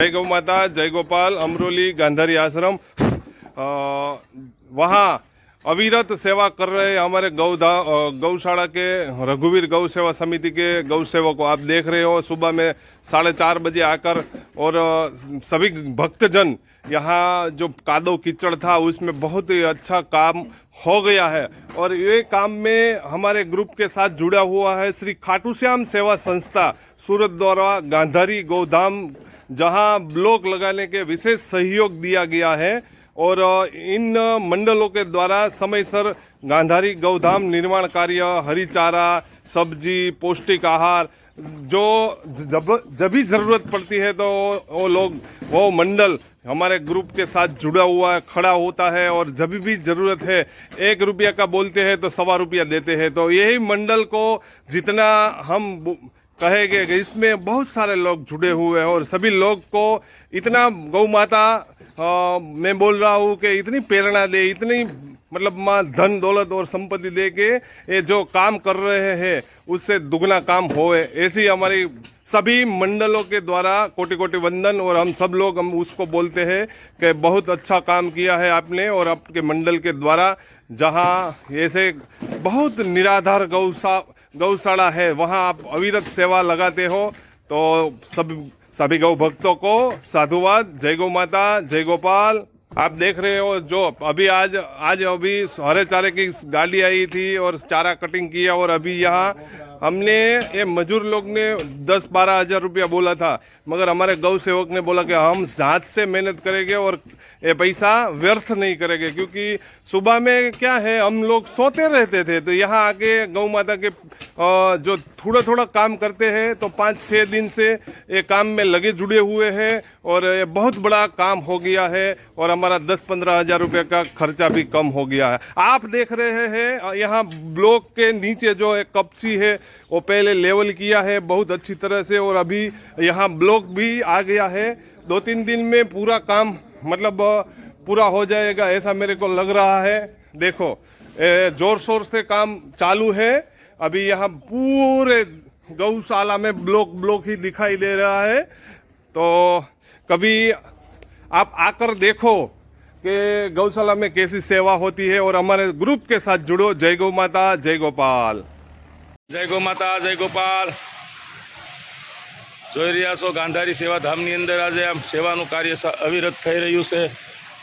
जय गौ माता, जय गोपाल। अमरोली गांधारी आश्रम वहाँ अविरत सेवा कर रहे हमारे गौशाला के रघुवीर गौ सेवा समिति के गौ सेवकों। आप देख रहे हो सुबह में 4:30 बजे आकर, और सभी भक्तजन यहाँ जो कादो कीचड़ था उसमें बहुत ही अच्छा काम हो गया है। और ये काम में हमारे ग्रुप के साथ जुड़ा हुआ है श्री खाटू श्याम सेवा संस्था सूरत द्वारा गांधारी गौधाम, जहां ब्लॉक लगाने के विशेष सहयोग दिया गया है। और इन मंडलों के द्वारा समय गांधारी गौधाम निर्माण कार्य, हरी चारा, सब्जी, पौष्टिक आहार, जो जब भी जरूरत पड़ती है तो वो मंडल हमारे ग्रुप के साथ जुड़ा हुआ है, खड़ा होता है। और जब भी जरूरत है 1 रुपया का बोलते हैं तो 1.25 रुपया देते हैं। तो यही मंडल को जितना हम कहेंगे कि इसमें बहुत सारे लोग जुड़े हुए हैं, और सभी लोग को इतना गौ माता मैं बोल रहा हूँ कि इतनी प्रेरणा दे, इतनी मतलब माँ धन दौलत और संपत्ति दे के ये जो काम कर रहे हैं उससे दुगना काम होए, ऐसी हमारी सभी मंडलों के द्वारा कोटि कोटि वंदन। और हम सब लोग उसको बोलते हैं कि बहुत अच्छा काम किया है आपने और आपके मंडल के द्वारा। जहाँ ऐसे बहुत निराधार गौशाला है वहाँ आप अविरत सेवा लगाते हो, तो सभी गौ भक्तों को साधुवाद। जय गौ माता, जय गोपाल। आप देख रहे हो जो अभी आज अभी हरे चारे की गाड़ी आई थी और चारा कटिंग किया। और अभी यहाँ हमने ये मजदूर लोग ने 10-12 हज़ार रुपया बोला था, मगर हमारे गौ सेवक ने बोला कि हम हाथ से मेहनत करेंगे और ये पैसा व्यर्थ नहीं करेंगे। क्योंकि सुबह में क्या है, हम लोग सोते रहते थे, तो यहाँ आके गौ माता के जो थोड़ा काम करते हैं तो 5-6 दिन से ये काम में लगे जुड़े हुए हैं। और ये बहुत बड़ा काम हो गया है, और हमारा 10-15 हज़ार रुपये का खर्चा भी कम हो गया है। आप देख रहे हैं यहाँ ब्लॉक के नीचे जो एक कपसी है वो पहले लेवल किया है बहुत अच्छी तरह से, और अभी यहाँ ब्लॉक भी आ गया है। 2-3 दिन में पूरा काम मतलब पूरा हो जाएगा ऐसा मेरे को लग रहा है। देखो जोर शोर से काम चालू है। अभी यहाँ पूरे गौशाला में ब्लॉक ही दिखाई दे रहा है। तो कभी आप आकर देखो कि गौशाला में कैसी सेवा होती है, और हमारे ग्रुप के साथ जुड़ो। जय गौ माता, जय गोपाल। जय गौ माता, जय गोपाल। જોઈ રહ્યા છો ગાંધારી સેવાધામની અંદર આજે આમ સેવાનું કાર્ય અવિરત થઈ રહ્યું છે।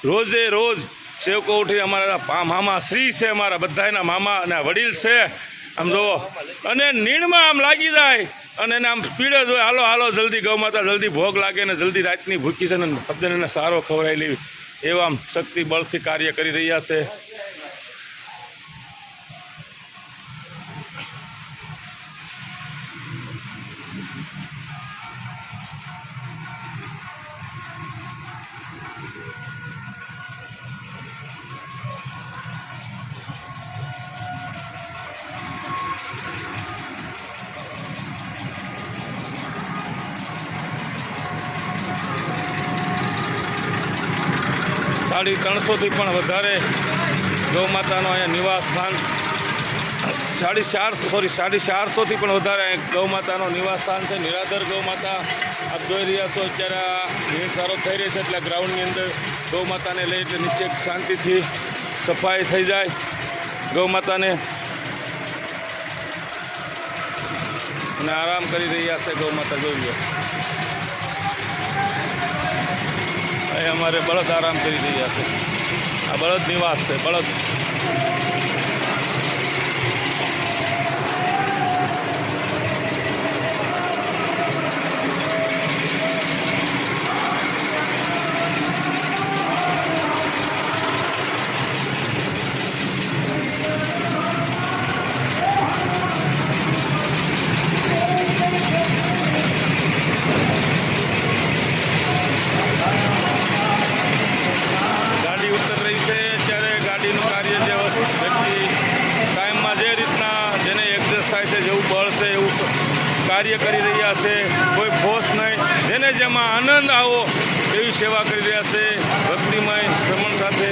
રોજે રોજ સેવકો ઉઠી અમારા મામા શ્રી છે, અમારા બધાના મામા અને વડીલ છે, આમ જુઓ, અને નીણમાં આમ લાગી જાય અને એને આમ પીડે જ હોય, હાલો હાલો જલ્દી ગૌ માતા જલ્દી ભોગ લાગે ને જલ્દી રાતની ભૂખી છે ને શબ્દને સારો ખવડાવી લેવી, એવા આમ શક્તિ બળથી કાર્ય કરી રહ્યા છે। સાડી 300થી પણ વધારે ગૌ માતાનો અહીંયા નિવાસ સ્થાન, 450થી પણ વધારે ગૌ માતાનો નિવાસ સ્થાન છે। નિરાધાર ગૌ માતા આપ જોઈ રહ્યા છો। અત્યારે ભીડ સારો થઈ રહી છે એટલે ગ્રાઉન્ડની અંદર ગૌ માતાને લઈ એટલે નીચે શાંતિથી સફાઈ થઈ જાય ગૌ માતાને, અને આરામ કરી રહ્યા છે ગૌ માતા। જોઈ લો અહીં અમારે બળદ આરામ કરી રહ્યા છે। આ બળદ નિવાસ છે, બળદ। કાર્ય કરી રહ્યા છે, કોઈ ફોર્સ નહીં, જેને જેમાં આનંદ આવો એવી સેવા કરી રહ્યા છે ભક્તિમય શ્રમણ સાથે।